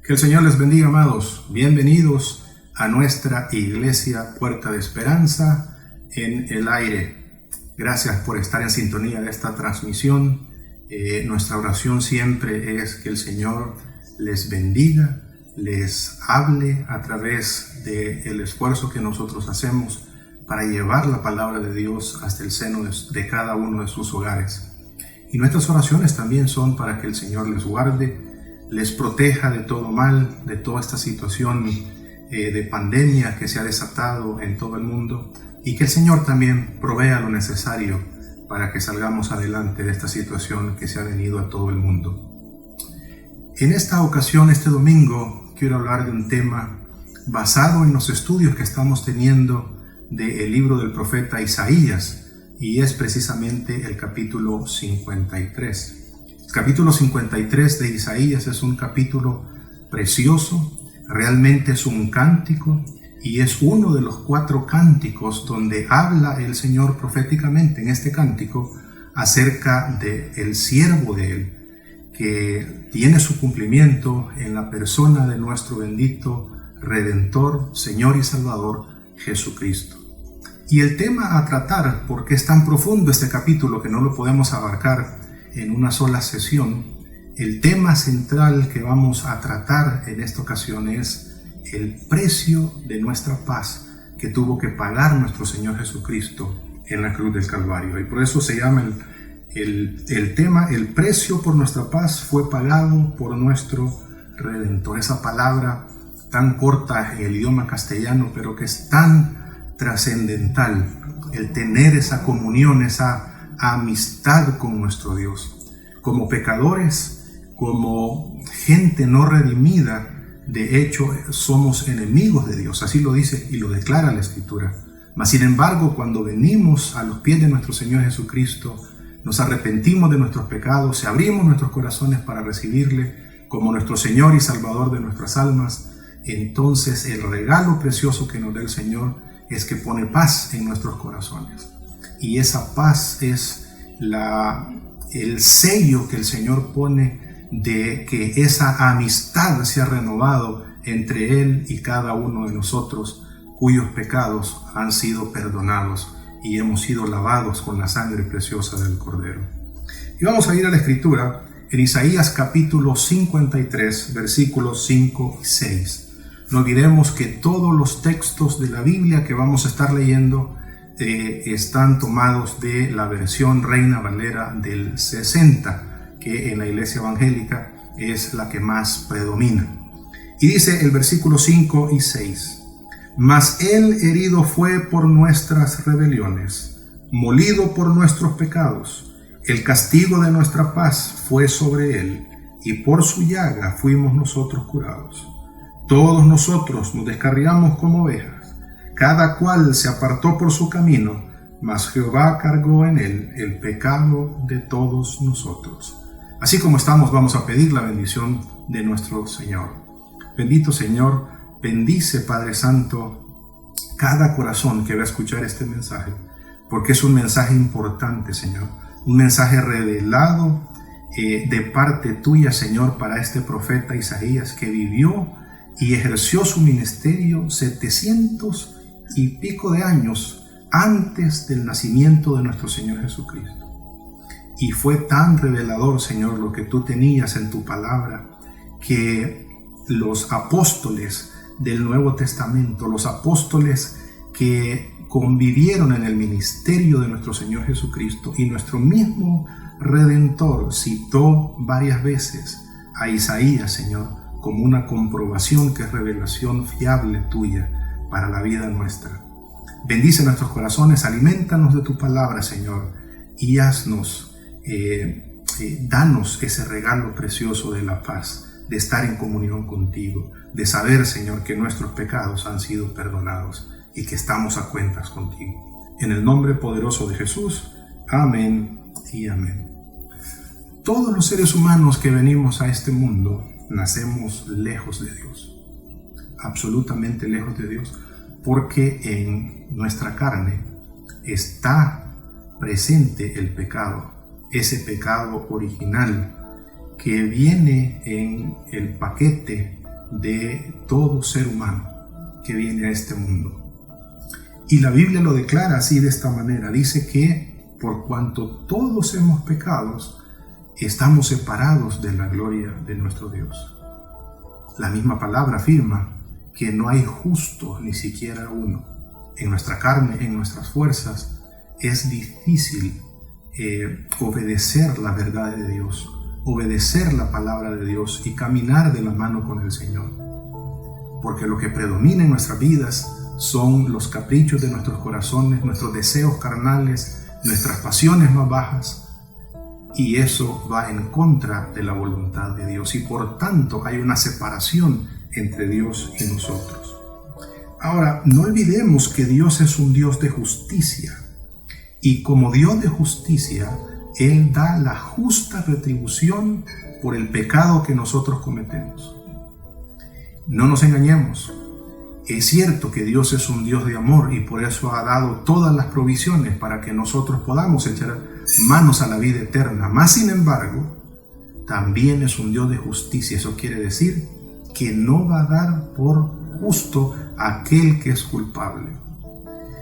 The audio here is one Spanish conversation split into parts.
Que el Señor les bendiga, amados. Bienvenidos a nuestra iglesia Puerta de Esperanza en el aire. Gracias por estar en sintonía de esta transmisión. Nuestra oración siempre es que el Señor les bendiga, les hable a través del esfuerzo que nosotros hacemos para llevar la palabra de Dios hasta el seno de cada uno de sus hogares. Y nuestras oraciones también son para que el Señor les guarde, les proteja de todo mal, de toda esta situación de pandemia que se ha desatado en todo el mundo, y que el Señor también provea lo necesario para que salgamos adelante de esta situación que se ha venido a todo el mundo. En esta ocasión, este domingo, quiero hablar de un tema basado en los estudios que estamos teniendo del libro del profeta Isaías, y es precisamente el capítulo 53. El capítulo 53 de Isaías es un capítulo precioso, realmente es un cántico y es uno de los 4 cánticos donde habla el Señor proféticamente en este cántico acerca del siervo de Él, que tiene su cumplimiento en la persona de nuestro bendito Redentor, Señor y Salvador Jesucristo. Y el tema a tratar, porque es tan profundo este capítulo que no lo podemos abarcar en una sola sesión, el tema central que vamos a tratar en esta ocasión es el precio de nuestra paz que tuvo que pagar nuestro Señor Jesucristo en la cruz del Calvario. Y por eso se llama el tema, el precio por nuestra paz fue pagado por nuestro Redentor. Esa palabra tan corta en el idioma castellano, pero que es tan trascendental, el tener esa comunión, esa amistad con nuestro Dios. Como pecadores, como gente no redimida, de hecho somos enemigos de Dios, así lo dice y lo declara la Escritura. Mas sin embargo, cuando venimos a los pies de nuestro Señor Jesucristo, nos arrepentimos de nuestros pecados y abrimos nuestros corazones para recibirle como nuestro Señor y Salvador de nuestras almas, entonces el regalo precioso que nos da el Señor es que pone paz en nuestros corazones. Y esa paz es el sello que el Señor pone de que esa amistad se ha renovado entre Él y cada uno de nosotros, cuyos pecados han sido perdonados y hemos sido lavados con la sangre preciosa del Cordero. Y vamos a ir a la Escritura en Isaías capítulo 53, versículos 5 y 6. No olvidemos que todos los textos de la Biblia que vamos a estar leyendo están tomados de la versión Reina Valera del 60, que en la iglesia evangélica es la que más predomina. Y dice el versículo 5 y 6: Mas Él herido fue por nuestras rebeliones, molido por nuestros pecados. El castigo de nuestra paz fue sobre Él, y por su llaga fuimos nosotros curados. Todos nosotros nos descarriamos como ovejas, cada cual se apartó por su camino, mas Jehová cargó en Él el pecado de todos nosotros. Así como estamos, vamos a pedir la bendición de nuestro Señor. Bendito Señor, bendice, Padre Santo, cada corazón que va a escuchar este mensaje, porque es un mensaje importante, Señor, un mensaje revelado de parte tuya, Señor, para este profeta Isaías, que vivió y ejerció su ministerio 700 y pico de años antes del nacimiento de nuestro Señor Jesucristo. Y fue tan revelador, Señor, lo que tú tenías en tu palabra, que los apóstoles del Nuevo Testamento, los apóstoles que convivieron en el ministerio de nuestro Señor Jesucristo, y nuestro mismo Redentor citó varias veces a Isaías, Señor, como una comprobación que es revelación fiable tuya para la vida nuestra. Bendice nuestros corazones, alimentanos de tu palabra, Señor, y haznos, danos ese regalo precioso de la paz, de estar en comunión contigo, de saber, Señor, que nuestros pecados han sido perdonados y que estamos a cuentas contigo. En el nombre poderoso de Jesús, amén y amén. Todos los seres humanos que venimos a este mundo nacemos lejos de Dios, absolutamente lejos de Dios, porque en nuestra carne está presente el pecado, ese pecado original que viene en el paquete de todo ser humano que viene a este mundo. Y la Biblia lo declara así, de esta manera. Dice que por cuanto todos hemos pecado, estamos separados de la gloria de nuestro Dios. La misma palabra afirma que no hay justo ni siquiera uno. En nuestra carne, en nuestras fuerzas, es difícil obedecer la verdad de Dios, obedecer la palabra de Dios y caminar de la mano con el Señor. Porque lo que predomina en nuestras vidas son los caprichos de nuestros corazones, nuestros deseos carnales, nuestras pasiones más bajas, y eso va en contra de la voluntad de Dios, y por tanto hay una separación entre Dios y nosotros. Ahora, no olvidemos que Dios es un Dios de justicia, y como Dios de justicia, Él da la justa retribución por el pecado que nosotros cometemos. No nos engañemos. Es cierto que Dios es un Dios de amor y por eso ha dado todas las provisiones para que nosotros podamos echar manos a la vida eterna. Mas, sin embargo, también es un Dios de justicia. Eso quiere decir que no va a dar por justo a aquel que es culpable.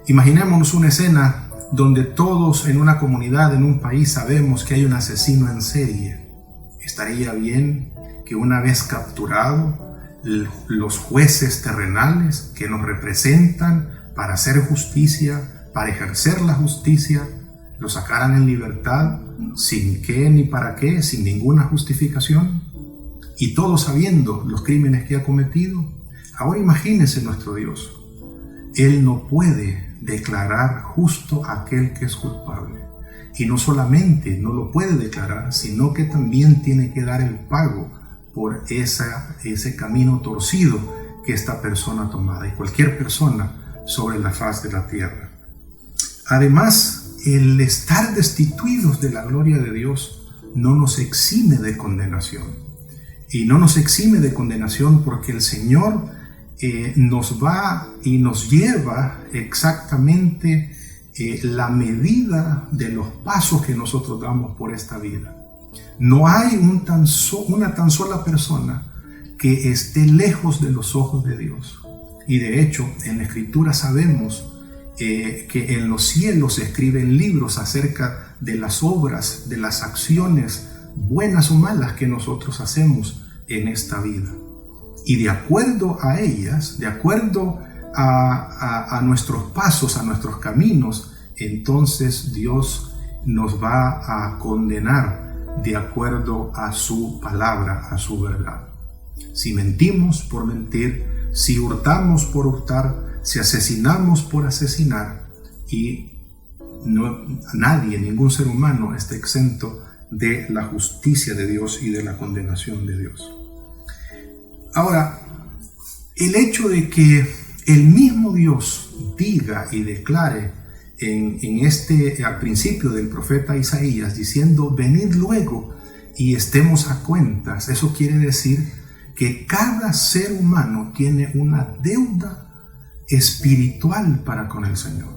Imaginémonos una escena donde todos en una comunidad, en un país, sabemos que hay un asesino en serie. ¿Estaría bien que una vez capturado, los jueces terrenales que nos representan para hacer justicia, para ejercer la justicia, lo sacaran en libertad sin qué ni para qué, sin ninguna justificación, y todos sabiendo los crímenes que ha cometido? Ahora imagínense nuestro Dios. Él no puede declarar justo a aquel que es culpable, y no solamente no lo puede declarar, sino que también tiene que dar el pago por ese camino torcido que esta persona ha tomado, y cualquier persona sobre la faz de la tierra. Además, el estar destituidos de la gloria de Dios no nos exime de condenación. Y no nos exime de condenación porque el Señor nos va y nos lleva exactamente la medida de los pasos que nosotros damos por esta vida. No hay una tan sola persona que esté lejos de los ojos de Dios. Y de hecho, en la Escritura sabemos que en los cielos se escriben libros acerca de las obras, de las acciones buenas o malas que nosotros hacemos en esta vida. Y de acuerdo a ellas, de acuerdo a nuestros pasos, a nuestros caminos, entonces Dios nos va a condenar de acuerdo a su palabra, a su verdad. Si mentimos, por mentir; si hurtamos, por hurtar; si asesinamos, por asesinar. Y nadie, ningún ser humano está exento de la justicia de Dios y de la condenación de Dios. Ahora, el hecho de que el mismo Dios diga y declare al principio del profeta Isaías, diciendo: venid luego y estemos a cuentas, eso quiere decir que cada ser humano tiene una deuda espiritual para con el Señor,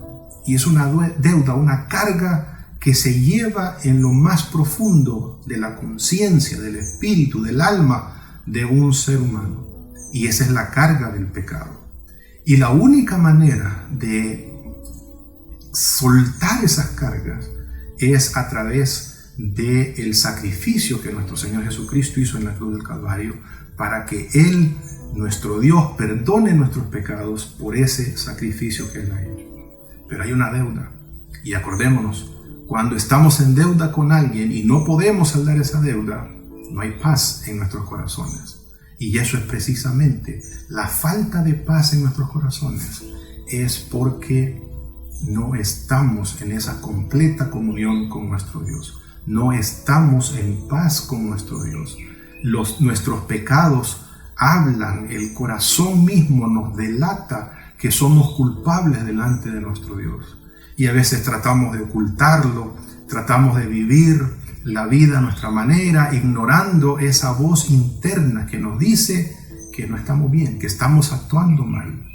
y es una deuda, una carga que se lleva en lo más profundo de la conciencia, del espíritu, del alma de un ser humano, y esa es la carga del pecado. Y la única manera de soltar esas cargas es a través del sacrificio que nuestro Señor Jesucristo hizo en la cruz del Calvario, para que Él, nuestro Dios, perdone nuestros pecados por ese sacrificio que Él ha hecho. Pero hay una deuda, y acordémonos, cuando estamos en deuda con alguien y no podemos saldar esa deuda, no hay paz en nuestros corazones. Y eso es precisamente la falta de paz en nuestros corazones, es porque no estamos en esa completa comunión con nuestro Dios. No estamos en paz con nuestro Dios. Nuestros pecados hablan, el corazón mismo nos delata que somos culpables delante de nuestro Dios. Y a veces tratamos de ocultarlo, tratamos de vivir la vida a nuestra manera, ignorando esa voz interna que nos dice que no estamos bien, que estamos actuando mal.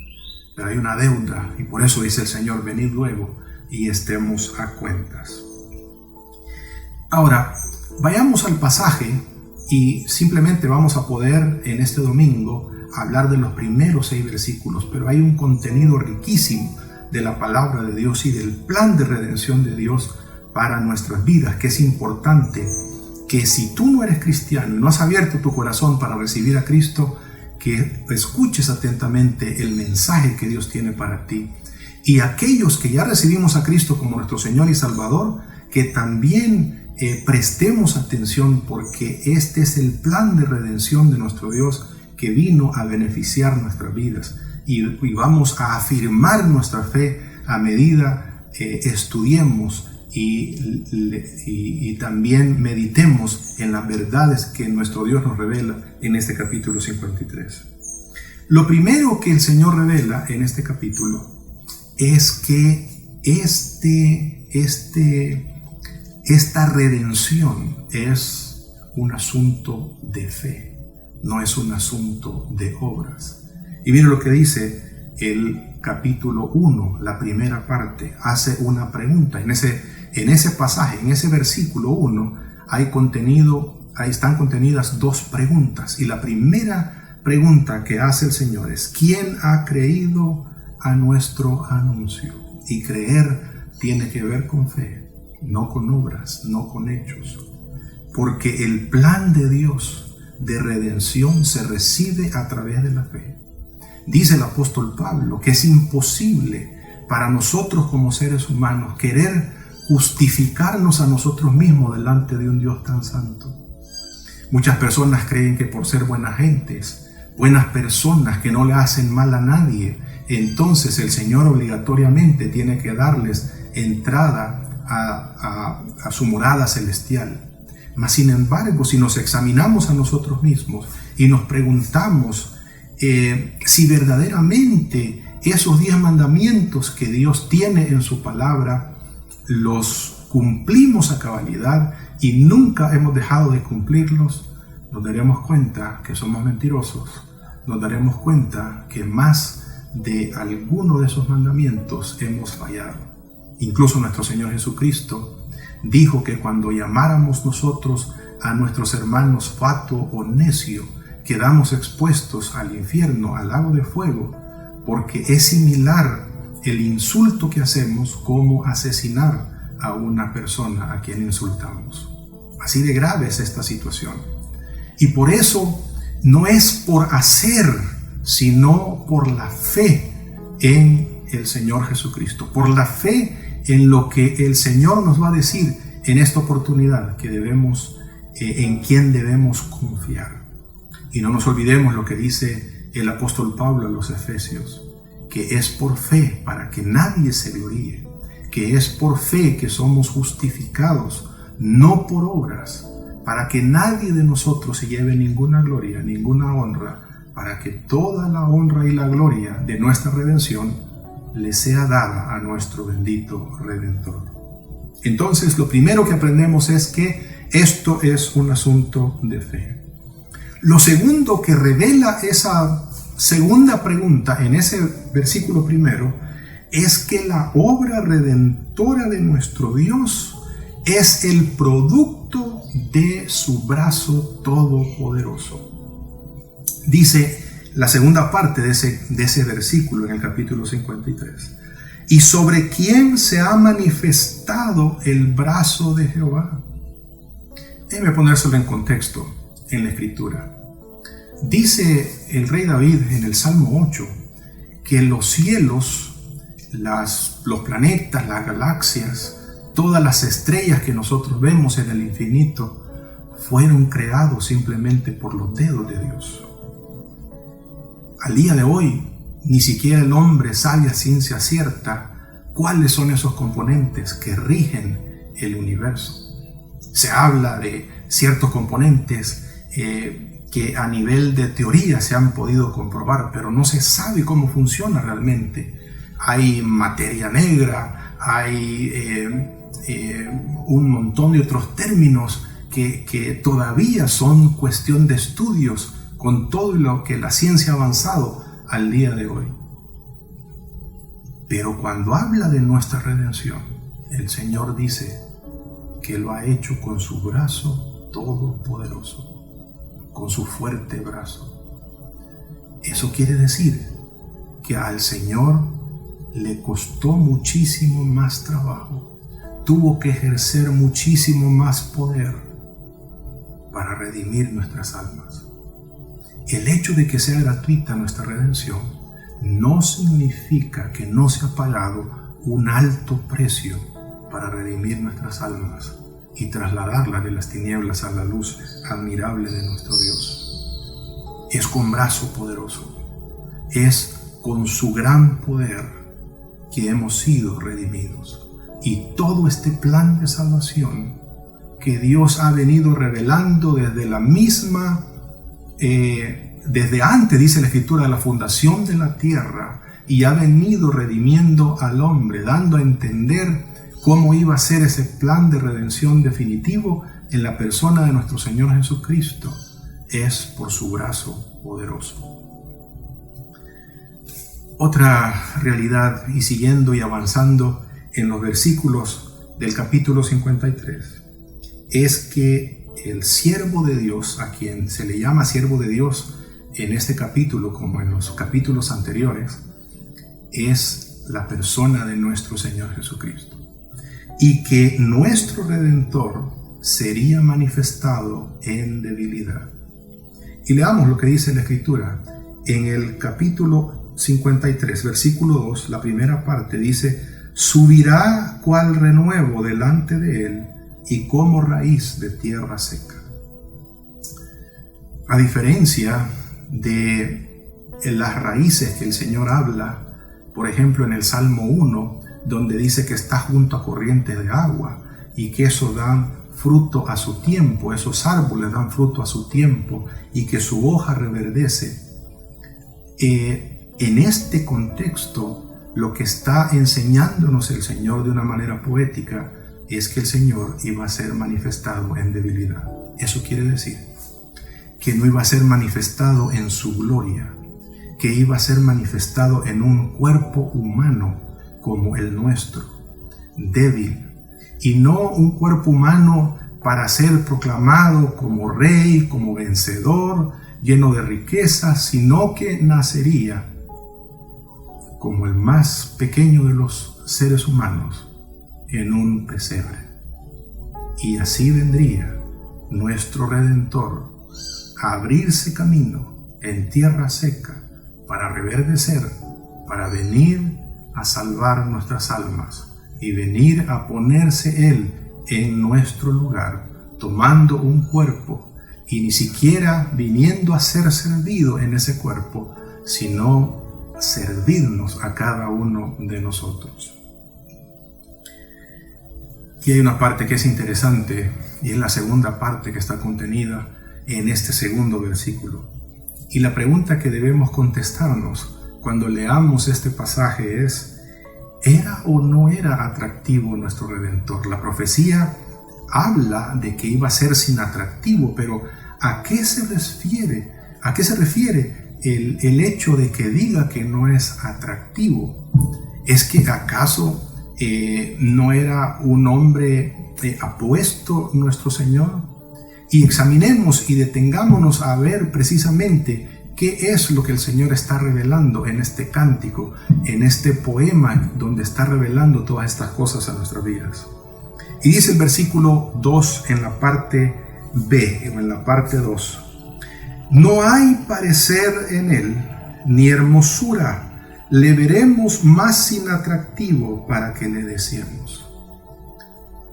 Pero hay una deuda, y por eso dice el Señor: venid luego y estemos a cuentas. Ahora, vayamos al pasaje y simplemente vamos a poder en este domingo hablar de los primeros 6 versículos, pero hay un contenido riquísimo de la palabra de Dios y del plan de redención de Dios para nuestras vidas, que es importante que si tú no eres cristiano y no has abierto tu corazón para recibir a Cristo, que escuches atentamente el mensaje que Dios tiene para ti. Y aquellos que ya recibimos a Cristo como nuestro Señor y Salvador, que también prestemos atención, porque este es el plan de redención de nuestro Dios que vino a beneficiar nuestras vidas. Y vamos a afirmar nuestra fe a medida estudiemos y también meditemos en las verdades que nuestro Dios nos revela en este capítulo 53. Lo primero que el Señor revela en este capítulo es que esta redención es un asunto de fe, no es un asunto de obras. Y mire lo que dice el capítulo 1, la primera parte, hace una pregunta. En ese pasaje, en ese versículo 1, ahí están contenidas 2 preguntas. Y la primera pregunta que hace el Señor es: ¿quién ha creído a nuestro anuncio? Y creer tiene que ver con fe, no con obras, no con hechos. Porque el plan de Dios de redención se recibe a través de la fe. Dice el apóstol Pablo que es imposible para nosotros como seres humanos querer justificarnos a nosotros mismos delante de un Dios tan santo. Muchas personas creen que por ser buenas gentes, buenas personas que no le hacen mal a nadie, entonces el Señor obligatoriamente tiene que darles entrada a su morada celestial. Mas sin embargo, si nos examinamos a nosotros mismos y nos preguntamos si verdaderamente esos 10 mandamientos que Dios tiene en su palabra los cumplimos a cabalidad y nunca hemos dejado de cumplirlos, nos daremos cuenta que somos mentirosos. Nos daremos cuenta que más de alguno de esos mandamientos hemos fallado. Incluso nuestro Señor Jesucristo dijo que cuando llamáramos nosotros a nuestros hermanos fatuo o necio, quedamos expuestos al infierno, al lago de fuego, porque es similar el insulto que hacemos como asesinar a una persona a quien insultamos. Así de grave es esta situación. Y por eso no es por hacer, sino por la fe en el Señor Jesucristo, por la fe en lo que el Señor nos va a decir en esta oportunidad, que en quién debemos confiar. Y no nos olvidemos lo que dice el apóstol Pablo a los Efesios, que es por fe para que nadie se gloríe, que es por fe que somos justificados, no por obras, para que nadie de nosotros se lleve ninguna gloria, ninguna honra, para que toda la honra y la gloria de nuestra redención le sea dada a nuestro bendito Redentor. Entonces, lo primero que aprendemos es que esto es un asunto de fe. Lo segundo que revela esa segunda pregunta en ese versículo primero es que la obra redentora de nuestro Dios es el producto de su brazo todopoderoso. Dice la segunda parte de ese versículo en el capítulo 53. ¿Y sobre quién se ha manifestado el brazo de Jehová? Déjeme ponérselo en contexto en la Escritura. Dice el rey David en el Salmo 8 que los cielos, los planetas, las galaxias, todas las estrellas que nosotros vemos en el infinito fueron creados simplemente por los dedos de Dios. Al día de hoy, ni siquiera el hombre sabe a ciencia cierta cuáles son esos componentes que rigen el universo. Se habla de ciertos componentes que a nivel de teoría se han podido comprobar, pero no se sabe cómo funciona realmente. Hay materia negra, hay un montón de otros términos que todavía son cuestión de estudios con todo lo que la ciencia ha avanzado al día de hoy. Pero cuando habla de nuestra redención, el Señor dice que lo ha hecho con su brazo todopoderoso, con su fuerte brazo. Eso quiere decir que al Señor le costó muchísimo más trabajo, tuvo que ejercer muchísimo más poder para redimir nuestras almas. El hecho de que sea gratuita nuestra redención no significa que no se ha pagado un alto precio para redimir nuestras almas y trasladarlas de las tinieblas a la luz admirable de nuestro Dios. Es con brazo poderoso, es con su gran poder que hemos sido redimidos. Y todo este plan de salvación que Dios ha venido revelando desde la misma, desde antes, dice la Escritura, de la fundación de la tierra, y ha venido redimiendo al hombre, dando a entender cómo iba a ser ese plan de redención definitivo en la persona de nuestro Señor Jesucristo, es por su brazo poderoso. Otra realidad, y siguiendo y avanzando en los versículos del capítulo 53, es que el siervo de Dios, a quien se le llama siervo de Dios en este capítulo como en los capítulos anteriores, es la persona de nuestro Señor Jesucristo, y que nuestro Redentor sería manifestado en debilidad. Y leamos lo que dice la Escritura en el capítulo 53, versículo 2, la primera parte dice: subirá cual renuevo delante de él y como raíz de tierra seca. A diferencia de las raíces que el Señor habla, por ejemplo en el Salmo 1, donde dice que está junto a corrientes de agua y que eso da fruto a su tiempo, esos árboles dan fruto a su tiempo y que su hoja reverdece. En este contexto, lo que está enseñándonos el Señor de una manera poética es que el Señor iba a ser manifestado en debilidad. Eso quiere decir que no iba a ser manifestado en su gloria, que iba a ser manifestado en un cuerpo humano como el nuestro, débil, y no un cuerpo humano para ser proclamado como rey, como vencedor, lleno de riquezas, sino que nacería como el más pequeño de los seres humanos en un pesebre. Y así vendría nuestro Redentor a abrirse camino en tierra seca para reverdecer, para venir a salvar nuestras almas y venir a ponerse Él en nuestro lugar, tomando un cuerpo y ni siquiera viniendo a ser servido en ese cuerpo, sino servirnos a cada uno de nosotros. Aquí hay una parte que es interesante y es la segunda parte que está contenida en este segundo versículo. Y la pregunta que debemos contestarnos cuando leamos este pasaje es: ¿era o no era atractivo nuestro Redentor? La profecía habla de que iba a ser sin atractivo, pero ¿a qué se refiere? ¿A qué se refiere el hecho de que diga que no es atractivo? ¿Es que acaso no era un hombre apuesto nuestro Señor? Y examinemos y detengámonos a ver precisamente qué es lo que el Señor está revelando en este cántico, en este poema donde está revelando todas estas cosas a nuestras vidas. Y dice el versículo 2 en la parte B, en la parte 2: no hay parecer en él, ni hermosura, le veremos más inatractivo para que le deseemos.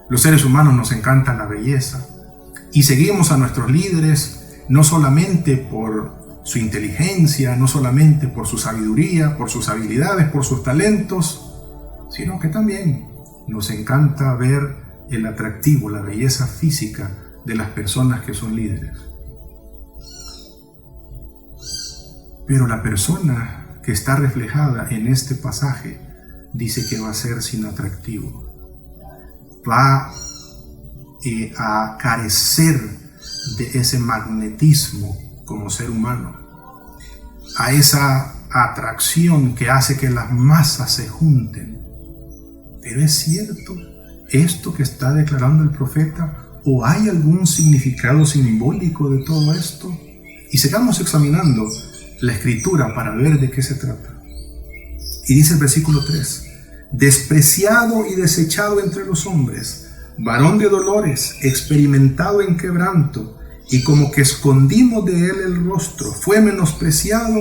Los seres humanos nos encanta la belleza y seguimos a nuestros líderes no solamente por su inteligencia, no solamente por su sabiduría, por sus habilidades, por sus talentos, sino que también nos encanta ver el atractivo, la belleza física de las personas que son líderes. Pero la persona que está reflejada en este pasaje dice que va a ser sin atractivo. Va a carecer de ese magnetismo como ser humano, a esa atracción que hace que las masas se junten. Pero ¿es cierto esto que está declarando el profeta? ¿O hay algún significado simbólico de todo esto? Y sigamos examinando la escritura para ver de qué se trata. Y dice el versículo 3, despreciado y desechado entre los hombres, varón de dolores, experimentado en quebranto, y como que escondimos de él el rostro, fue menospreciado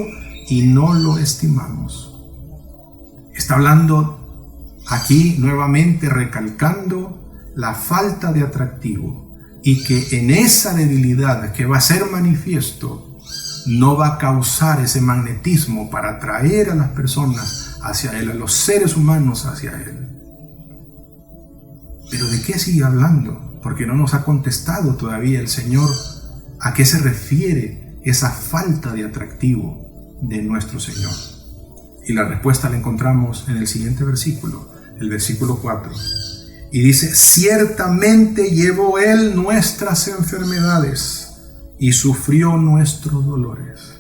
y no lo estimamos. Está hablando aquí nuevamente, recalcando la falta de atractivo, y que en esa debilidad que va a ser manifiesto, no va a causar ese magnetismo para atraer a las personas hacia él, a los seres humanos hacia él. Pero ¿de qué sigue hablando? Porque no nos ha contestado todavía el Señor a qué se refiere esa falta de atractivo de nuestro Señor. Y la respuesta la encontramos en el siguiente versículo, el versículo 4. Y dice, ciertamente llevó Él nuestras enfermedades y sufrió nuestros dolores.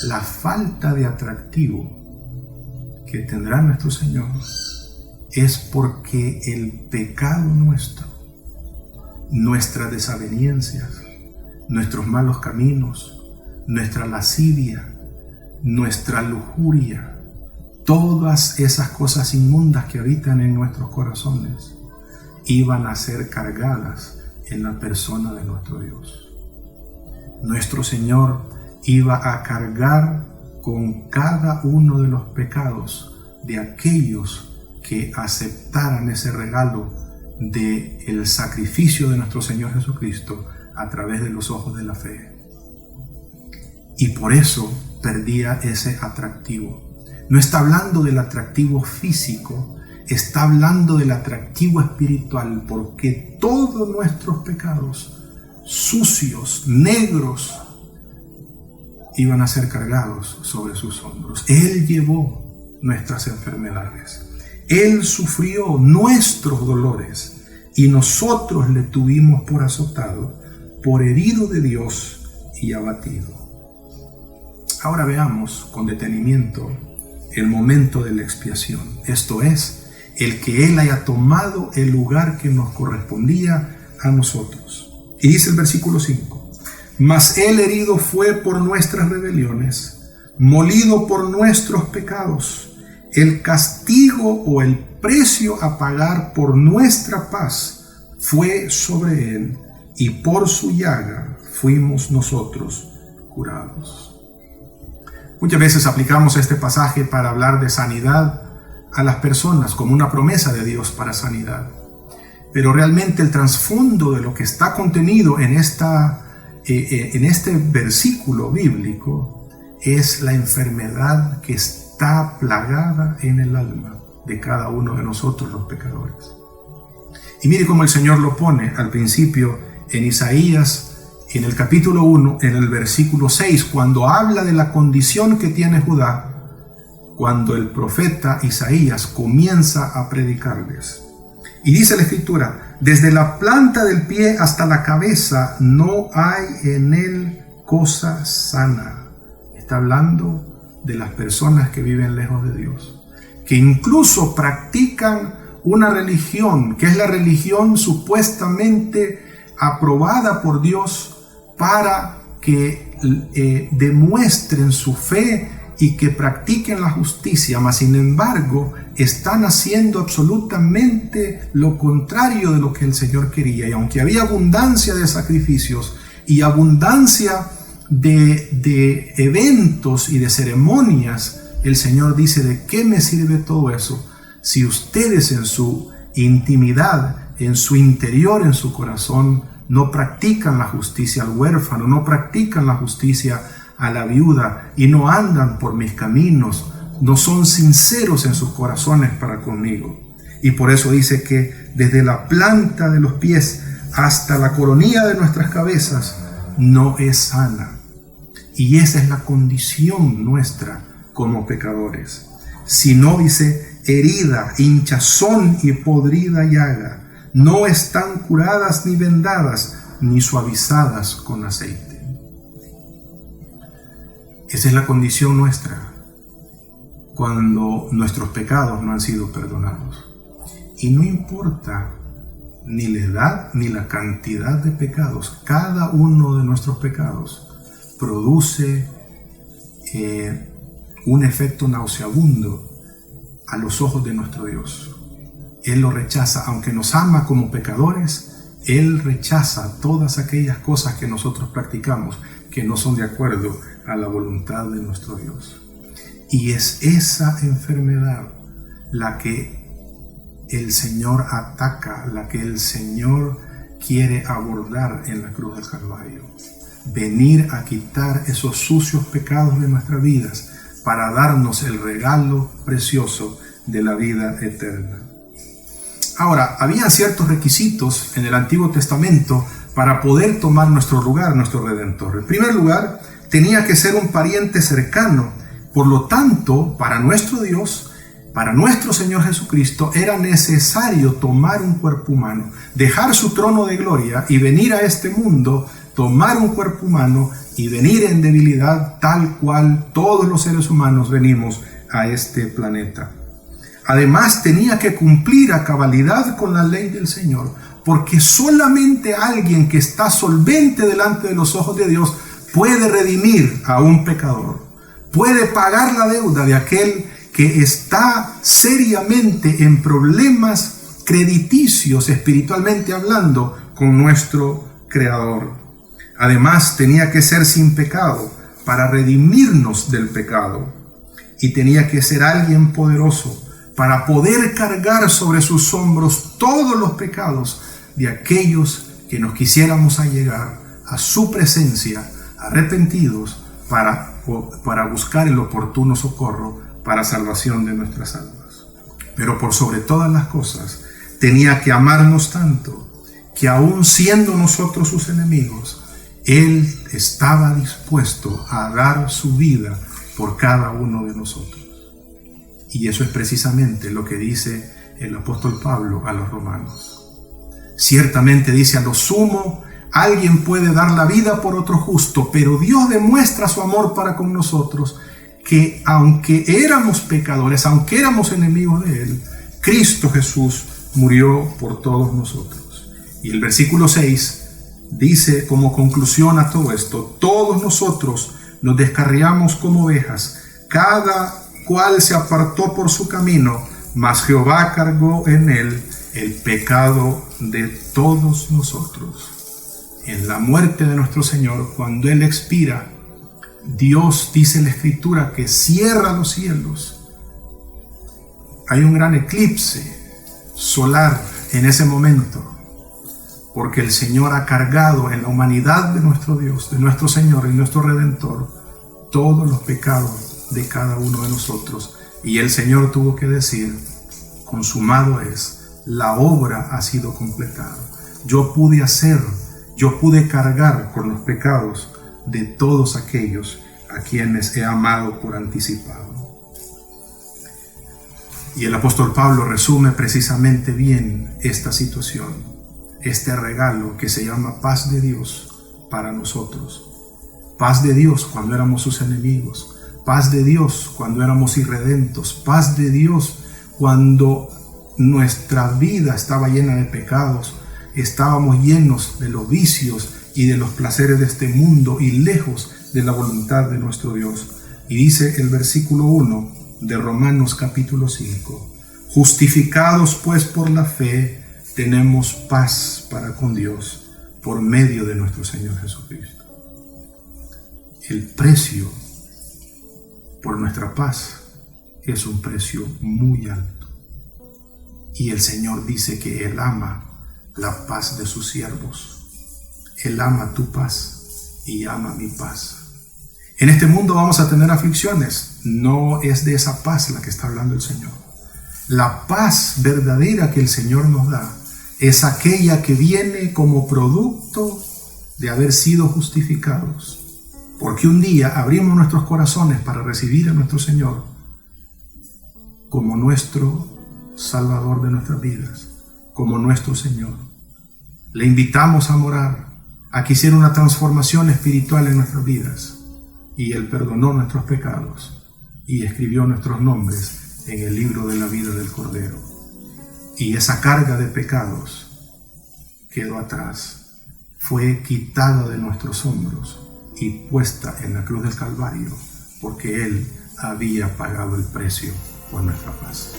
La falta de atractivo que tendrá nuestro Señor es porque el pecado nuestro, nuestras desavenencias, nuestros malos caminos, nuestra lascivia, nuestra lujuria, todas esas cosas inmundas que habitan en nuestros corazones, iban a ser cargadas en la persona de nuestro Dios. Nuestro Señor iba a cargar con cada uno de los pecados de aquellos que aceptaran ese regalo del sacrificio de nuestro Señor Jesucristo a través de los ojos de la fe. Y por eso perdía ese atractivo. No está hablando del atractivo físico, está hablando del atractivo espiritual, porque todos nuestros pecados sucios, negros, iban a ser cargados sobre sus hombros. Él llevó nuestras enfermedades. Él sufrió nuestros dolores y nosotros le tuvimos por azotado, por herido de Dios y abatido. Ahora veamos con detenimiento el momento de la expiación. Esto es, el que Él haya tomado el lugar que nos correspondía a nosotros. Y dice el versículo 5. Mas Él herido fue por nuestras rebeliones, molido por nuestros pecados. El castigo o el precio a pagar por nuestra paz fue sobre Él, y por su llaga fuimos nosotros curados. Muchas veces aplicamos este pasaje para hablar de sanidad a las personas como una promesa de Dios para sanidad. Pero realmente el trasfondo de lo que está contenido en este versículo bíblico es la enfermedad que está plagada en el alma de cada uno de nosotros los pecadores. Y mire cómo el Señor lo pone al principio en Isaías, en el capítulo 1, en el versículo 6, cuando habla de la condición que tiene Judá, cuando el profeta Isaías comienza a predicarles. Y dice la Escritura, desde la planta del pie hasta la cabeza no hay en él cosa sana. Está hablando de las personas que viven lejos de Dios, que incluso practican una religión, que es la religión supuestamente aprobada por Dios para que demuestren su fe y que practiquen la justicia, mas sin embargo están haciendo absolutamente lo contrario de lo que el Señor quería. Y aunque había abundancia de sacrificios y abundancia de eventos y de ceremonias, el Señor dice, ¿de qué me sirve todo eso si ustedes en su intimidad, en su interior, en su corazón, no practican la justicia al huérfano, no practican la justicia a la viuda y no andan por mis caminos, no son sinceros en sus corazones para conmigo? Y por eso dice que desde la planta de los pies hasta la coronilla de nuestras cabezas no es sana. Y esa es la condición nuestra como pecadores. Si no, dice, herida, hinchazón y podrida llaga, no están curadas ni vendadas ni suavizadas con aceite. Esa es la condición nuestra cuando nuestros pecados no han sido perdonados. Y no importa ni la edad ni la cantidad de pecados, cada uno de nuestros pecados produce un efecto nauseabundo a los ojos de nuestro Dios. Él lo rechaza, aunque nos ama como pecadores. Él rechaza todas aquellas cosas que nosotros practicamos que no son de acuerdo a la voluntad de nuestro Dios. Y es esa enfermedad la que el Señor ataca, la que el Señor quiere abordar en la cruz del Calvario. Venir a quitar esos sucios pecados de nuestras vidas para darnos el regalo precioso de la vida eterna. Ahora, había ciertos requisitos en el Antiguo Testamento para poder tomar nuestro lugar, nuestro Redentor. En primer lugar, tenía que ser un pariente cercano. Por lo tanto, para nuestro Dios, para nuestro Señor Jesucristo, era necesario tomar un cuerpo humano, dejar su trono de gloria y venir a este mundo, tomar un cuerpo humano y venir en debilidad tal cual todos los seres humanos venimos a este planeta. Además, tenía que cumplir a cabalidad con la ley del Señor, porque solamente alguien que está solvente delante de los ojos de Dios puede redimir a un pecador, puede pagar la deuda de aquel que está seriamente en problemas crediticios, espiritualmente hablando, con nuestro Creador. Además, tenía que ser sin pecado para redimirnos del pecado, y tenía que ser alguien poderoso para poder cargar sobre sus hombros todos los pecados de aquellos que nos quisiéramos allegar a su presencia, arrepentidos, para buscar el oportuno socorro para salvación de nuestras almas. Pero por sobre todas las cosas, tenía que amarnos tanto que aun siendo nosotros sus enemigos, Él estaba dispuesto a dar su vida por cada uno de nosotros. Y eso es precisamente lo que dice el apóstol Pablo a los romanos. Ciertamente dice: a lo sumo, alguien puede dar la vida por otro justo, pero Dios demuestra su amor para con nosotros, que aunque éramos pecadores, aunque éramos enemigos de Él, Cristo Jesús murió por todos nosotros. Y el versículo 6 dice como conclusión a todo esto: todos nosotros nos descarriamos como ovejas, cada cual se apartó por su camino, mas Jehová cargó en él el pecado de todos nosotros. En la muerte de nuestro Señor, cuando Él expira, Dios, dice la Escritura, que cierra los cielos. Hay un gran eclipse solar en ese momento, porque el Señor ha cargado en la humanidad de nuestro Dios, de nuestro Señor y nuestro Redentor, todos los pecados de cada uno de nosotros. Y el Señor tuvo que decir: consumado es, la obra ha sido completada. Yo pude cargar con los pecados de todos aquellos a quienes he amado por anticipado. Y el apóstol Pablo resume precisamente bien esta situación, este regalo que se llama paz de Dios para nosotros. Paz de Dios cuando éramos sus enemigos, paz de Dios cuando éramos irredentos, paz de Dios cuando nuestra vida estaba llena de pecados, estábamos llenos de los vicios y de los placeres de este mundo y lejos de la voluntad de nuestro Dios. Y dice el versículo 1 de Romanos capítulo 5: justificados pues por la fe, tenemos paz para con Dios por medio de nuestro Señor Jesucristo. El precio por nuestra paz es un precio muy alto. Y el Señor dice que Él ama la paz de sus siervos. Él ama tu paz y ama mi paz. En este mundo vamos a tener aflicciones. No es de esa paz la que está hablando el Señor. La paz verdadera que el Señor nos da es aquella que viene como producto de haber sido justificados. Porque un día abrimos nuestros corazones para recibir a nuestro Señor como nuestro Salvador de nuestras vidas, como nuestro Señor. Le invitamos a morar, a que hiciera una transformación espiritual en nuestras vidas. Y Él perdonó nuestros pecados y escribió nuestros nombres en el libro de la vida del Cordero. Y esa carga de pecados quedó atrás, fue quitada de nuestros hombros y puesta en la cruz del Calvario porque Él había pagado el precio por nuestra paz.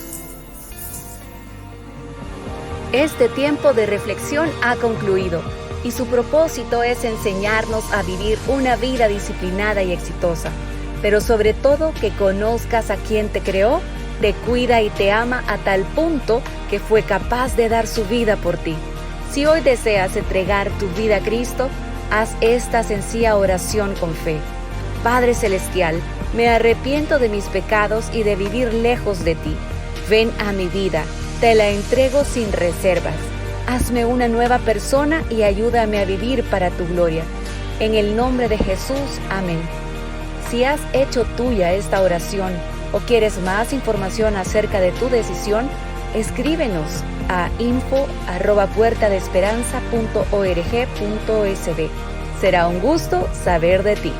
Este tiempo de reflexión ha concluido y su propósito es enseñarnos a vivir una vida disciplinada y exitosa, pero sobre todo que conozcas a quien te creó, te cuida y te ama a tal punto que fue capaz de dar su vida por ti. Si hoy deseas entregar tu vida a Cristo, haz esta sencilla oración con fe. Padre Celestial, me arrepiento de mis pecados y de vivir lejos de ti. Ven a mi vida, te la entrego sin reservas. Hazme una nueva persona y ayúdame a vivir para tu gloria. En el nombre de Jesús, amén. Si has hecho tuya esta oración o quieres más información acerca de tu decisión, escríbenos a info@puertadesperanza.org.sb. Será un gusto saber de ti.